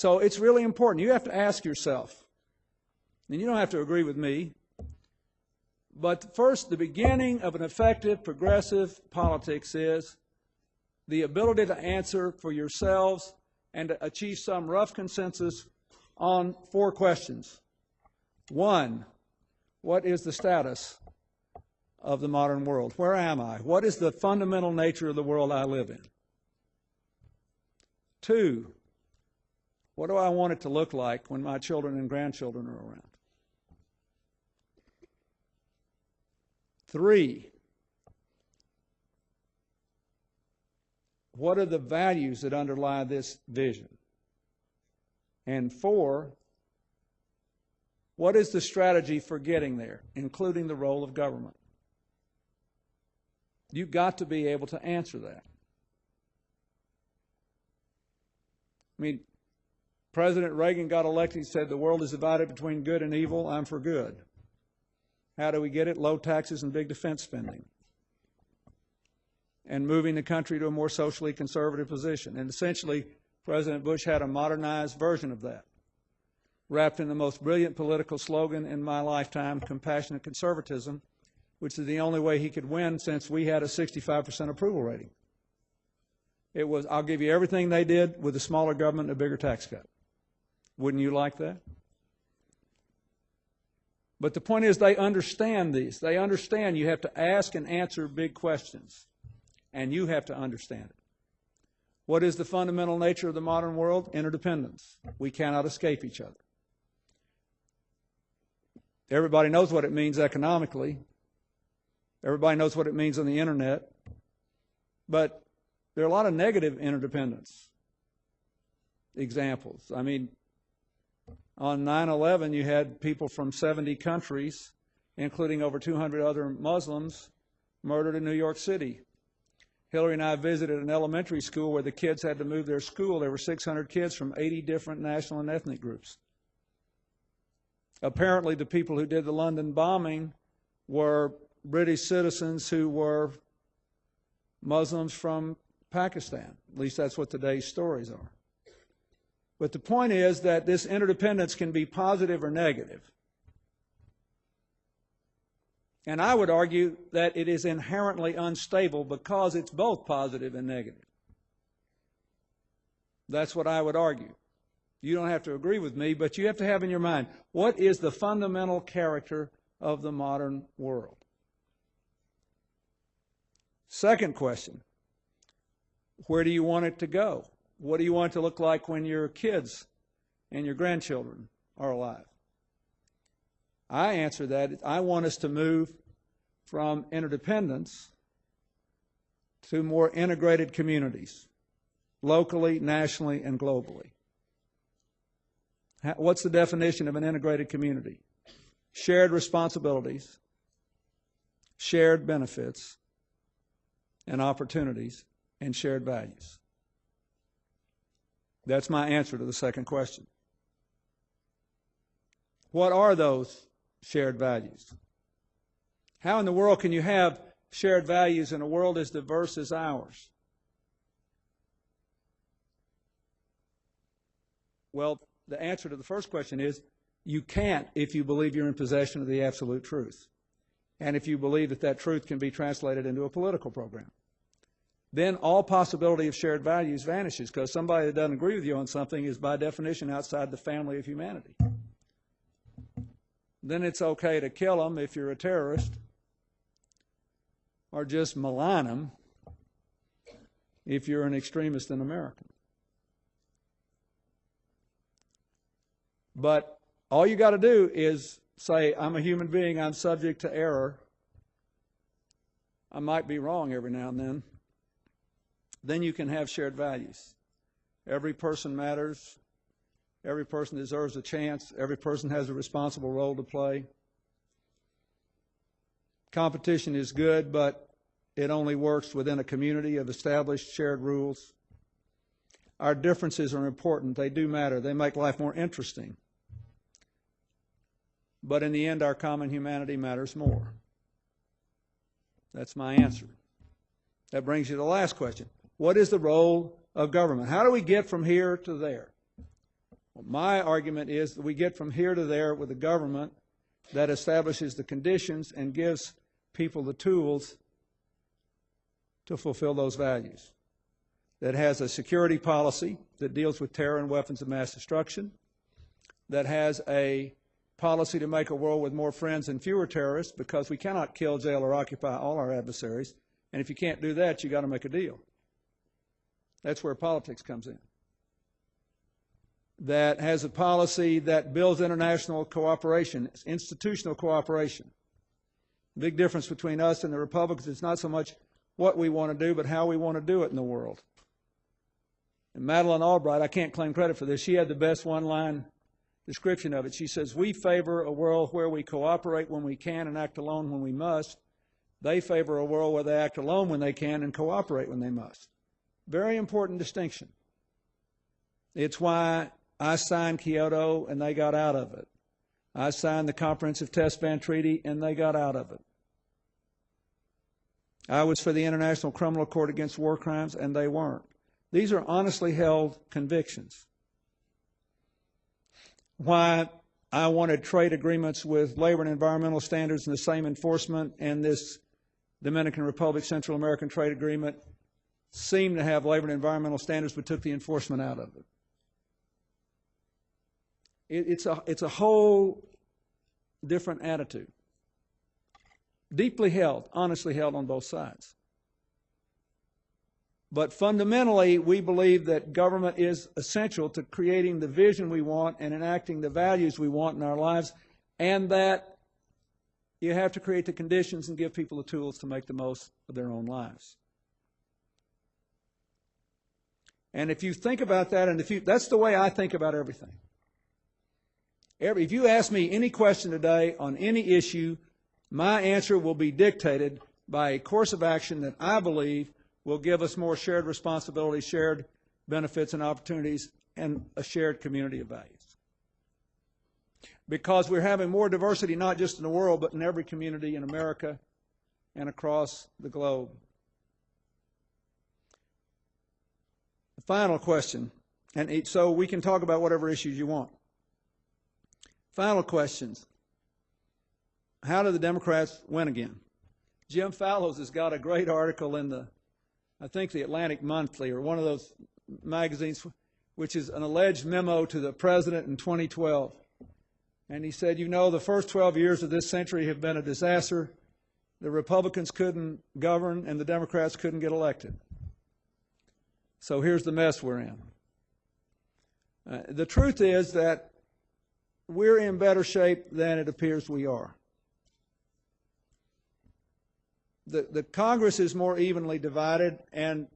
So it's really important. You have to ask yourself, and you don't have to agree with me, but first, the beginning of an effective progressive politics is the ability to answer for yourselves and to achieve some rough consensus on 4 questions. 1, what is the status of the modern world? Where am I? What is the fundamental nature of the world I live in? 2, what do I want it to look like when my children and grandchildren are around? 3, what are the values that underlie this vision? And 4, what is the strategy for getting there, including the role of government? You've got to be able to answer that. I mean, President Reagan got elected, he said the world is divided between good and evil, I'm for good. How do we get it? Low taxes and big defense spending. And moving the country to a more socially conservative position. And essentially, President Bush had a modernized version of that, wrapped in the most brilliant political slogan in my lifetime, compassionate conservatism, which is the only way he could win since we had a 65% approval rating. It was, I'll give you everything they did with a smaller government and a bigger tax cut. Wouldn't you like that? But the point is they understand these. They understand you have to ask and answer big questions, and you have to understand it. What is the fundamental nature of the modern world? Interdependence. We cannot escape each other. Everybody knows what it means economically. Everybody knows what it means on the internet. But there are a lot of negative interdependence examples. I mean, on 9/11, you had people from 70 countries, including over 200 other Muslims, murdered in New York City. Hillary and I visited an elementary school where the kids had to move their school. There were 600 kids from 80 different national and ethnic groups. Apparently, the people who did the London bombing were British citizens who were Muslims from Pakistan. At least that's what today's stories are. But the point is that this interdependence can be positive or negative. And I would argue that it is inherently unstable because it's both positive and negative. That's what I would argue. You don't have to agree with me, but you have to have in your mind, what is the fundamental character of the modern world? Second question, where do you want it to go? What do you want it to look like when your kids and your grandchildren are alive? I answer that, I want us to move from interdependence to more integrated communities, locally, nationally, and globally. What's the definition of an integrated community? Shared responsibilities, shared benefits and opportunities, and shared values. That's my answer to the second question. What are those shared values? How in the world can you have shared values in a world as diverse as ours? Well, the answer to the first question is you can't if you believe you're in possession of the absolute truth, and if you believe that that truth can be translated into a political program. Then all possibility of shared values vanishes, because somebody that doesn't agree with you on something is by definition outside the family of humanity. Then it's okay to kill them if you're a terrorist, or just malign them if you're an extremist in America. But all you got to do is say, I'm a human being, I'm subject to error. I might be wrong every now and then. Then you can have shared values. Every person matters. Every person deserves a chance. Every person has a responsible role to play. Competition is good, but it only works within a community of established shared rules. Our differences are important. They do matter. They make life more interesting. But in the end, our common humanity matters more. That's my answer. That brings you to the last question. What is the role of government? How do we get from here to there? My argument is that we get from here to there with a government that establishes the conditions and gives people the tools to fulfill those values. That has a security policy that deals with terror and weapons of mass destruction, that has a policy to make a world with more friends and fewer terrorists, because we cannot kill, jail, or occupy all our adversaries. And if you can't do that, you've got to make a deal. That's where politics comes in. That has a policy that builds international cooperation, institutional cooperation. The big difference between us and the Republicans is not so much what we want to do, but how we want to do it in the world. And Madeleine Albright, I can't claim credit for this, she had the best one-line description of it. She says, we favor a world where we cooperate when we can and act alone when we must. They favor a world where they act alone when they can and cooperate when they must. Very important distinction. It's why I signed Kyoto and they got out of it. I signed the Comprehensive Test Ban Treaty and they got out of it. I was for the International Criminal Court against war crimes and they weren't. These are honestly held convictions. Why I wanted trade agreements with labor and environmental standards and the same enforcement, and this Dominican Republic Central American Trade Agreement seemed to have labor and environmental standards but took the enforcement out of it. It's a whole different attitude. Deeply held, honestly held on both sides. But fundamentally, we believe that government is essential to creating the vision we want and enacting the values we want in our lives, and that you have to create the conditions and give people the tools to make the most of their own lives. And if you think about that, and that's the way I think about everything. If you ask me any question today on any issue, my answer will be dictated by a course of action that I believe will give us more shared responsibility, shared benefits and opportunities, and a shared community of values. Because we're having more diversity not just in the world, but in every community in America and across the globe. The final question, and so we can talk about whatever issues you want. Final questions. How do the Democrats win again? Jim Fallows has got a great article in the Atlantic Monthly, or one of those magazines, which is an alleged memo to the president in 2012. And he said, you know, the first 12 years of this century have been a disaster. The Republicans couldn't govern and the Democrats couldn't get elected. So here's the mess we're in. The truth is that we're in better shape than it appears we are. The Congress is more evenly divided, and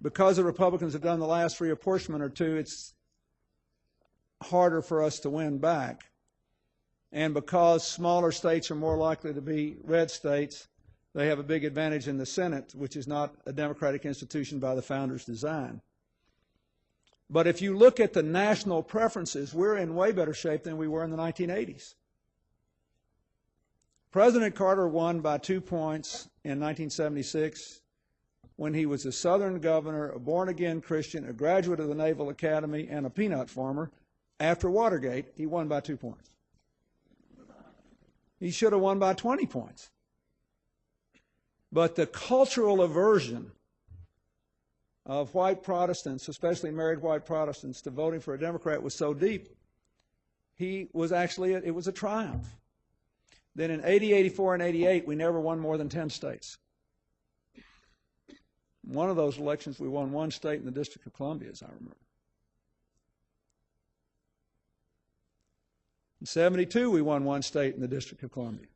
because the Republicans have done the last reapportionment or two, it's harder for us to win back. And because smaller states are more likely to be red states, they have a big advantage in the Senate, which is not a democratic institution by the founders' design. But if you look at the national preferences, we're in way better shape than we were in the 1980s. President Carter won by 2 points in 1976 when he was a Southern governor, a born-again Christian, a graduate of the Naval Academy, and a peanut farmer. After Watergate, he won by 2 points. He should have won by 20 points. But the cultural aversion of white Protestants, especially married white Protestants, to voting for a Democrat was so deep, it was a triumph. Then in 80, 84, and 88, we never won more than 10 states. One of those elections, we won one state in the District of Columbia, as I remember. In 72, we won one state in the District of Columbia.